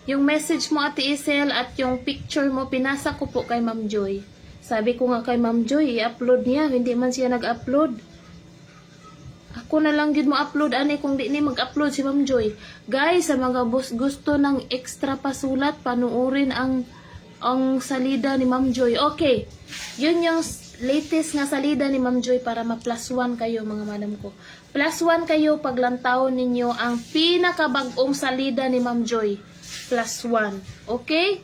S1: message mo, Ate Isel, at yung picture mo, pinasa ko po kay Ma'am Joy. Sabi ko nga kay Ma'am Joy, i-upload niya. Hindi man siya nag-upload. Ako na lang yun mo upload, ani, kung di ni mag-upload si Ma'am Joy. Guys, sa mga gusto ng extra pasulat, panuorin ang salida ni Ma'am Joy. Okay, yun yung latest nga salida ni Ma'am Joy para ma+1 kayo, mga madam ko. +1 kayo paglantaw ninyo ang pinakabagong salida ni Ma'am Joy. +1. Okay?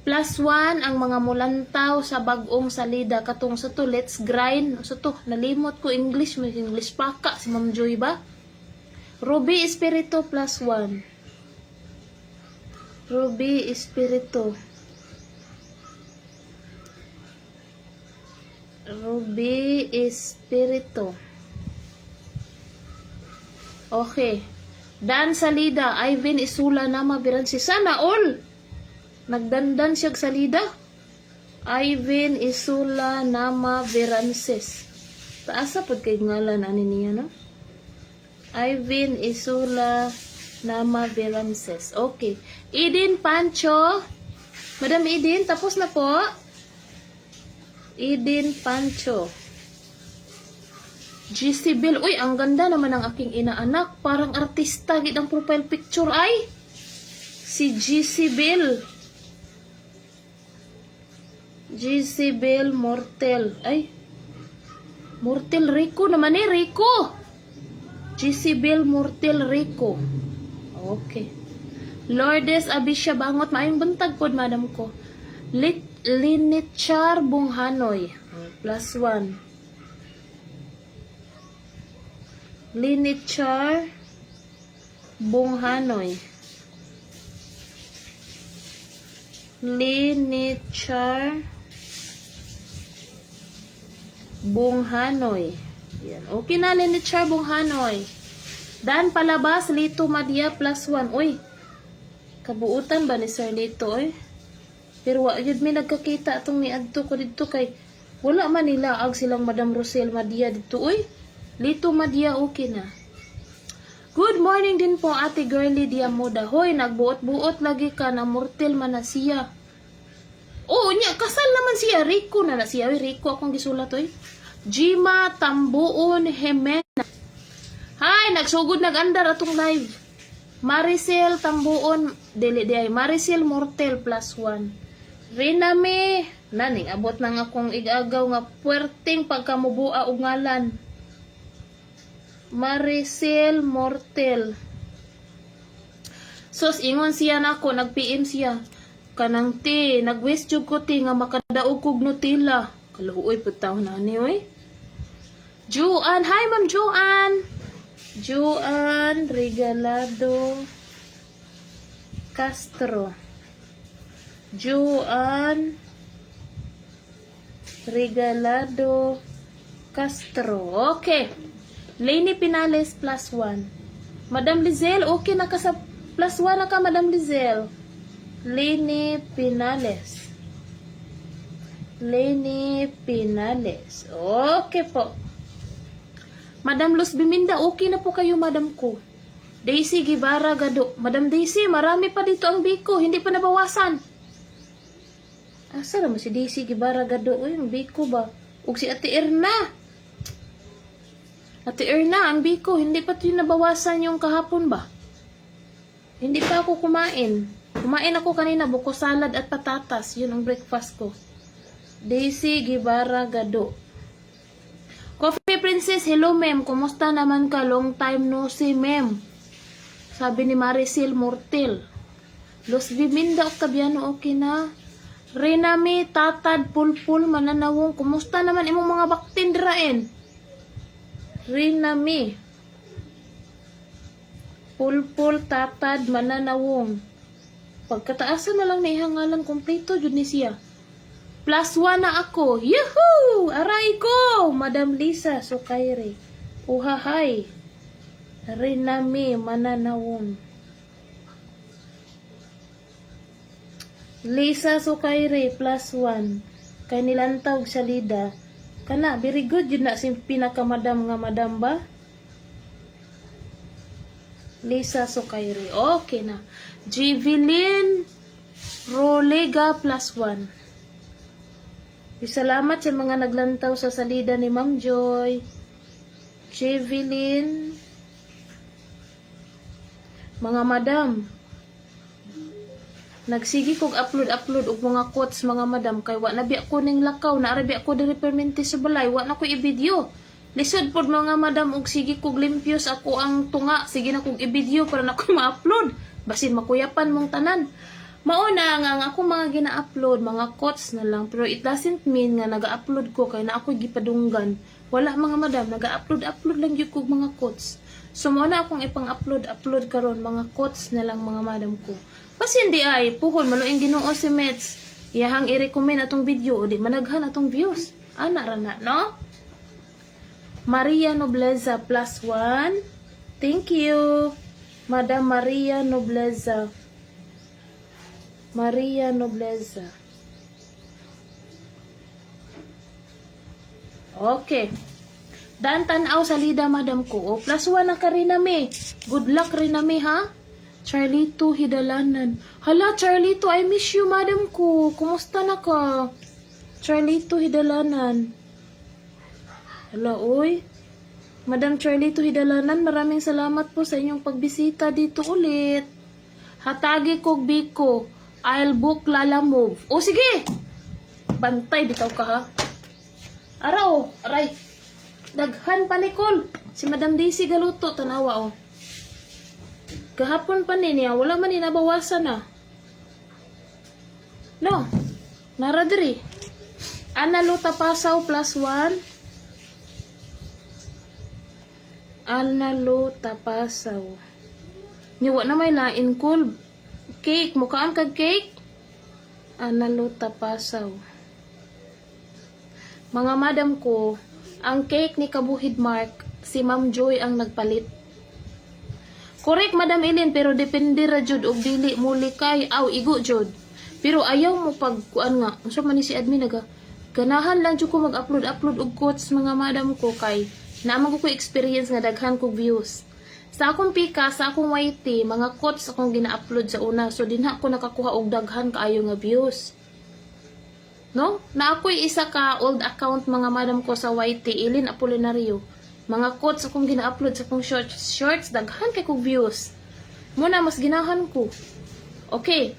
S1: +1 ang mga mulantaw sa bagong salida. Katong sa to, let's grind. Sa to, nalimot ko English. May English paka si Ma'am Joy ba? Ruby Espiritu +1. Ruby Espiritu. Ruby Espiritu. Okay. Dan salida, Ivan Isula na mabiran si sana all. Nagdandan siya salida. Ivan Isula Nama Verances. Taasa pod kay ngalan ani niya no? Ivan Isula Nama Verances. Okay. Idin Pancho. Madam Idin, tapos na po. Idin Pancho. GC Bill. Uy, ang ganda naman ng aking inaanak. Parang artista. Gid ang profile picture ay. Si GC Bill. GC Bill Mortel. Ay. Mortel Rico naman eh. Rico. GC Bill Mortel Rico. Okay. Lourdes Abisha Bangot. Maayong buntag pod, madam ko. Linitchar Bunghanoy. +1. Linitchar Bunghanoy. Linitchar Bunghanoy. Yan. Okay na, Lenny Charbong Hanoy. Dan palabas, Lito Madia plus 1. Uy, kabuutan ba ni Sir Lito, eh? Pero wa yun may nagkakita atong niadto ko dito kay wala man nila ag silang Madam Rosel Madia dito, uy. Lito Madia, okay na. Good morning din po, Ate Girly Diamoda. Hoy, nagbuot-buot lagi ka na mortel man na siya. Oo, niya, kasal naman siya. Rico na na siya. Uy, Rico akong gisulat, uy. Jima Tambuon Jimena. Hi, nagsugod nag-andar atong live. Maricel Tambuon, dili ay Maricel Mortel plus 1. Rinami, naning abot nang akong igagaw nga puwerteng pagkamubua og ngalan. Maricel Mortel. Sos ingon siya nako, nag-PM siya. Kanang ti, nag-wish jud ko ti nga makadaog kog Nutella. Kaluoy pud taw na ni oy. Juan, hi Ma'am Juan. Juan Regalado Castro. Juan Regalado Castro. Okay. Lainey Pinales plus 1. Madam Lizelle, okay na ka sa plus 1 na ka, Madam Lizelle. Lainey Pinales. Lainey Pinales. Okay po. Madam Luz Biminda, okay na po kayo, madam ko. Daisy Guevara Gado. Madam Daisy, marami pa dito ang biko. Hindi pa nabawasan. Asa naman si Daisy Guevara Gado? Uy, ang biko ba? Ug si Ate Erna. Ate Erna, ang biko. Hindi pa ito nabawasan yung kahapon ba? Hindi pa ako kumain. Kumain ako kanina, buko salad at patatas. Yun ang breakfast ko. Daisy Guevara Gado. Coffee Princess, hello ma'am. Kumusta naman ka? Long time no see ma'am. Sabi ni Maricel Mortel. Los Biminda o Kabiano, okay na. Renami, Tatad, Pulpul, Mananawong. Kumusta naman imong mga baktindrain? Renami. Pulpul, Tatad, Mananawong. Pagkataasan na lang na ihangalan kompleto, jud ni siya. Plus 1 na ako. Yuhuu! Aray ko! Madam Lisa Sukaire. Uhahay. Rinami Mananawon. Lisa Sukaire plus 1. Kay nilantawg sa lida. Kana, very good yun na si pinakamadam nga madam ba? Lisa Sukaire. Okay na. Jivelin Rolega plus 1. Salamat sa mga naglantaw sa salida ni Ma'am Joy. Jevelyn. Mga madam. Nagsigi kog upload og mga quotes mga madam. Kay wa na biya ko ning lakaw. Naarabi ako diri permente sa balay. Wa na ko i-video. Lisod pod mga madam og sige kog limpios ako ang tunga. Sige na kog i-video para na ko ma-upload. Basin makuyapan mong tanan. Mauna nga ako mga gina-upload, mga quotes na lang. Pero it doesn't mean nga naga-upload ko kay na ako gipadunggan. Wala mga madam, naga-upload lang yun ko mga quotes. So mauna akong ipang-upload karon mga quotes na lang mga madam ko. Kasi hindi ay, puhol, maluing Ginoo si Meds. Iyahang i-recommend atong video, o di managhan atong views. Ana rana, no? Maria Nobleza plus 1. Thank you, Madam Maria Nobleza. Maria Nobleza. Okay. Dan tanaw sa lida madam ko. O, plus 1 na ka rin nami. Good luck rin nami ha. Charlito Hidalanan. Hala Charlito, I miss you madam ko. Kumusta na ka? Charlito Hidalanan. Hala oy. Madam Charlito Hidalanan, maraming salamat po sa inyong pagbisita dito ulit. Hatagi kog biko. I'll book Lala Move. O sige! Bantay, bitaw ka ha. Araw, aray. Daghan pa Nicole. Si Madam Daisy Galuto, tanawa o. Kahapon pa niya, wala man nabawasan na. No, naradiri. Analuta Pasaw plus 1. Analuta Pasaw. Niwa na may lain cool. Cake, mukaan kag cake. Analuta Pasaw. Mga madam ko, Ang cake ni Kabuhid Mark, si Ma'am Joy ang nagpalit. Correct, Madam Eileen, pero depende ra jud og dili muli kay aw igo jud. Pero ayaw mo pag kuan nga. Unsa man ni si admin naga? Ganahan lang jud ko mag-upload og quotes mga madam ko kay naman ko experience nga daghan kog views. Sa akong pika, sa akong YT, mga quotes akong gina-upload sa una. So dinha ko nakakuha og daghan kaayo nga views. No? Na ako'y isa ka old account mga madam ko sa YT, Eileen Apolinario. Mga quotes akong gina-upload sa akong shorts, daghan kay kong views. Muna, mas ginahan ko. Okay.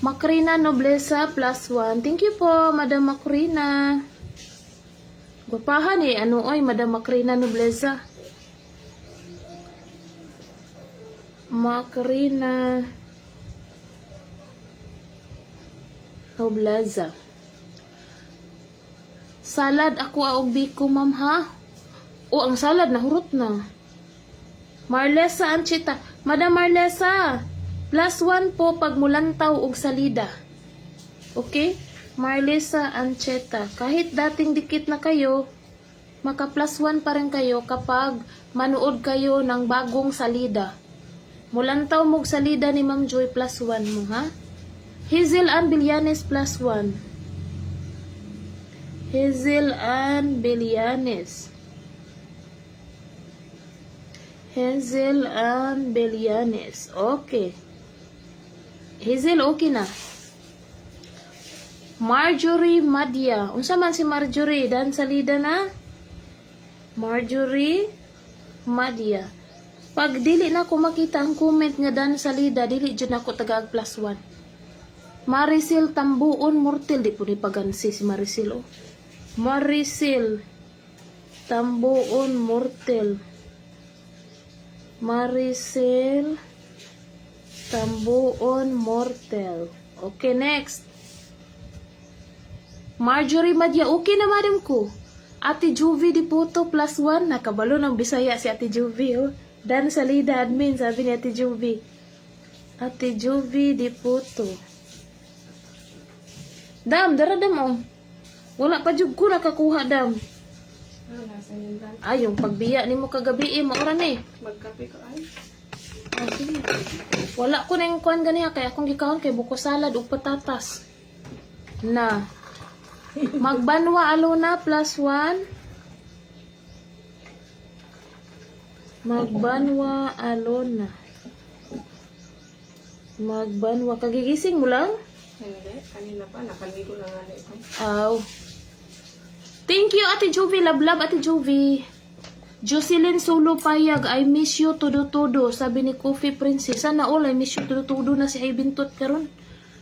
S1: Macrina Nobleza +1. Thank you po, Madam Macrina. Gupahan eh. Ano oy, Madam Macrina Nobleza. Macrina Nobleza. Salad ako aog biko, ma'am ha? O, ang salad, nahurot na. Marlesa Anchita. Madam Marlesa, +1 po pag mulantaw og salida. Okay? Marlesa Ancheta. Kahit dating dikit na kayo, maka +1 pa rin kayo kapag manood kayo ng bagong salida. Mulantaw mog salida ni Ma'am Joy, +1 mo, ha? Hazel Ann Villanes, +1. Hazel Ann Villanes. Hazel Ann Villanes. Okay. Hazel, okay na. Marjorie Madia. Unsa man si Marjorie? Dan salida na? Marjorie Madia. Pag dili na ko makita ang comment nga dan salida, dili dyan ako tagag +1. Maricel Tambuon Mortel. Di po ni pagansi si Maricel, oh. Maricel Tambuon Mortel. Maricel Tambuon Mortel. Okay, next. Marjorie Madia. Okay na, madam ko. Ate Juvie Diputo, +1. Nakabalo ng Bisaya si Ate Juvie, oh. Dan salida admin, sabi ni Ate Juvie. Ate Juvie Diputo. Dam, daradam, oh. Wala pa jud ko nakakuha, dam. Ay, yung pagbiya ni mo kagabi, maoran eh.
S2: Magkape ka ay.
S1: Oh, sige. Wala ko na yung kuhan ganiya, kaya akong gikahon kay buko salad ug patatas. Na. Magbanwa alona +1. Magbanwa alona. Magbanwa. Kagigising mo lang?
S2: Hindi, kanina pa. Nakaligo na nga ito.
S1: Aw. Thank you, Ate Juvie. Love, Ate Juvie. Jocelyn Solo Payag, I miss you todo-todo. Sabi ni Coffee Princess. Sana all, I miss you todo-todo na si Aybintot karon.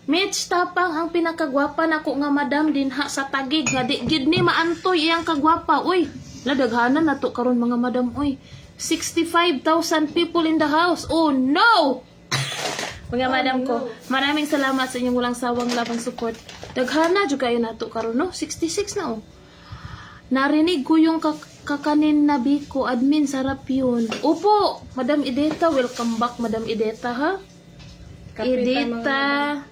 S1: Mitch Tapang ang pinakagwapa nako nga madam dinha sa Tagig nga di gid ni maantoy iyang kagwapa. Uy, ladaghanan nato karon mga madam. Uy, 65,000 people in the house. Oh no! Mga madam ko, maraming salamat sa inyong walang sawang labang support. Daghana jud kayo nato karon, no? 66 na, oh. Narinig ko yung kakanin na biko, admin, sarap yun. Opo, Madam Ideta, welcome back, Madam Ideta, ha? Ideta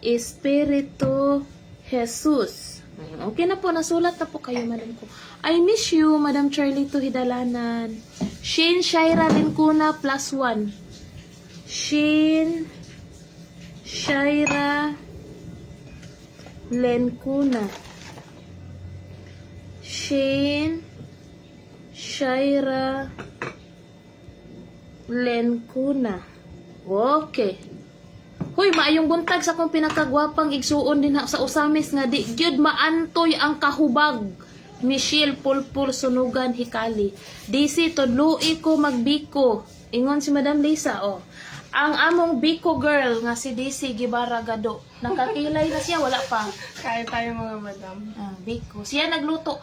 S1: Espiritu Jesus. Okay na po, nasulat na po kayo, Madam ko. I miss you, Madam Charlito Hidalanan. Shane Shaira Lincuna, +1. Shane Shaira Lencuna. Shane Shaira Lencuna. Okay. Hoy, maayong buntag sa akong pinakagwapang igsuon din sa usamis nga di gyud maantoy ang kahubag. Michelle Pulpul Sunugan Hikali. DC tudloi ko magbiko. Ingon si Madam Lisa, oh. Ang among Biko girl nga si DC Gibara Gado. Nakakilay na siya, wala pa.
S2: Kaya tayo mga madam.
S1: Biko. Siya nagluto.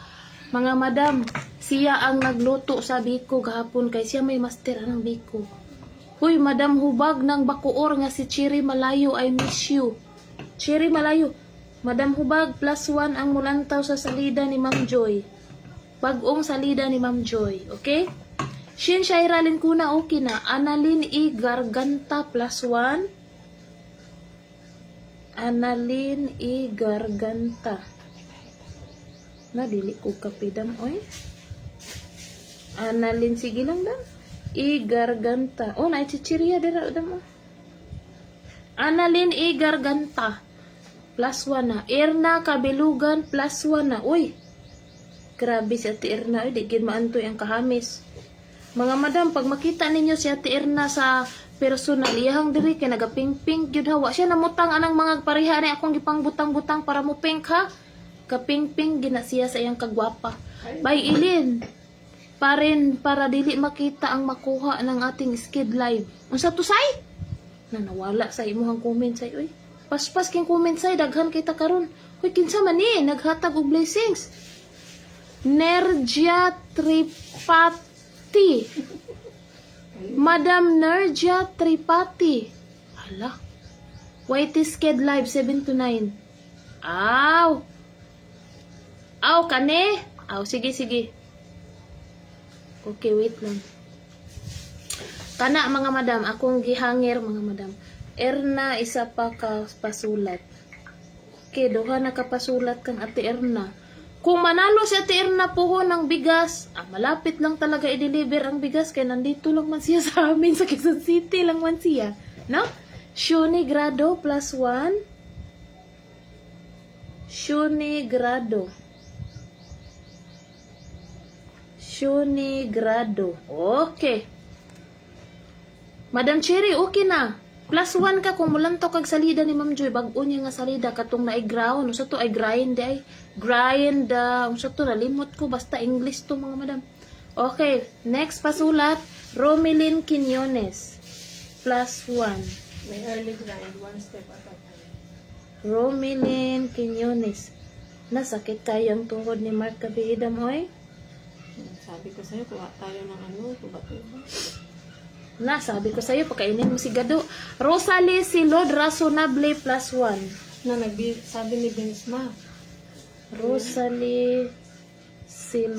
S1: Mga madam, siya ang nagluto sa Biko gahapon kay siya may master ng Biko. Huy, Madam Hubag ng Bacoor nga si Cherry Malayo, I miss you. Cherry Malayo. Madam Hubag, +1 ang mulantaw sa salida ni Ma'am Joy. Bagong salida ni Ma'am Joy. Okay? Shin Shaira Lincuna, okay na. Annalyn E. Garganta, +1. Annalyn E. Garganta. Na, dili ko kapidam, oy. Annalyn, sige lang dam. I Garganta. Oh, naichichirya dira dam. Annalyn I Garganta. +1 na. Erna Kabilugan +1 na. Uy. Grabe si Ate Erna. Uy, di gid maantoy ang kahamis. Mga madam, pag makita ninyo si Ate Erna sa personal, iyahang diri kay nagaping-pink gyud hawa. Siya namutang anang mga pareha ni akong gipang butang-butang para mo pink ha. Kaping-pink gina siya sa iyang kagwapa. Bay Ilin. Para dili makita ang makuha ng ating skid live. Unsa to say? Na nawala sa imuhang comment say oy. Paspas king comment say daghan kita karon. Hoy kinsa man ni naghatag og blessings. Nerja Tripati. Madam Nerja Tripati. Hala. Whitey Sked Live 7 to 9. Aw. Aw kane. Aw sige sige. Okay, wait lang. Kana mga madam, akong gihangir mga madam. Erna isa pa ka pasulat. Okay, duha na kapasulat kang Ate Erna. Kung manalo si Ate Erna puho ng bigas, malapit lang talaga i-deliver ang bigas kaya nandito lang man siya sa amin sa Quezon City lang man siya. No? Shuni Grado +1. Shuni Grado. Shuni Grado. Okay. Madam Cherry, okay na. +1 ka kung mulanto kag salida ni Ma'am Joy. Bag-o niya nga salida. Katong na ay ground. Unsa to ay grind ay. Grind. Unsa to nalimot ko. Basta English to mga madam. Okay. Next pasulat. Romilyn Quinones. +1.
S2: May early grind, one step at a time.
S1: Romilyn Quinones. Nasakit tayo ang tuhod ni Mark Kabihidam, oy.
S2: Sabi ko sa'yo, kuha tayo ng ano, tuba-tuba.
S1: Sabi ko sa'yo, pakainin mo si Gado. Rosalie Silod Razonable +1.
S2: Na sabi ni Vince Ma.
S1: Rosalie Silod.